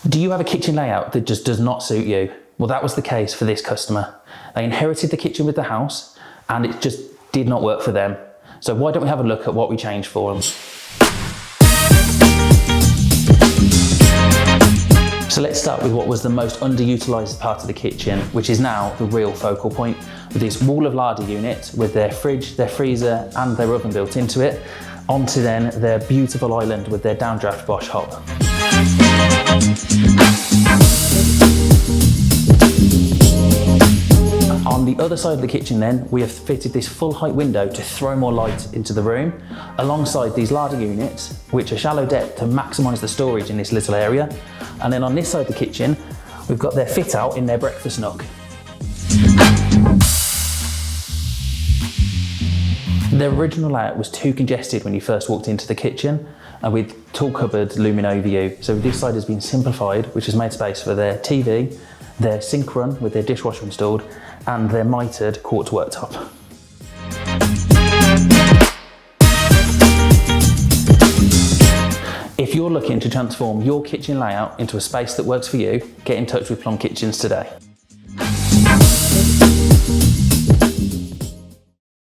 Do you have a kitchen layout that just does not suit you? Well, that was the case for this customer. They inherited the kitchen with the house and it just did not work for them. So why don't we have a look at what we changed for them? So let's start with what was the most underutilised part of the kitchen, which is now the real focal point, with this wall of larder unit with their fridge, their freezer and their oven built into it, onto then their beautiful island with their downdraft Bosch hob. On the other side of the kitchen then, we have fitted this full height window to throw more light into the room, alongside these larder units, which are shallow depth to maximise the storage in this little area. And then on this side of the kitchen, we've got their fit out in their breakfast nook. The original layout was too congested when you first walked into the kitchen, and with tall cupboard looming over you. So this side has been simplified, which has made space for their TV, their sink run with their dishwasher installed, and their mitered quartz worktop. If you're looking to transform your kitchen layout into a space that works for you, get in touch with Plum Kitchens today.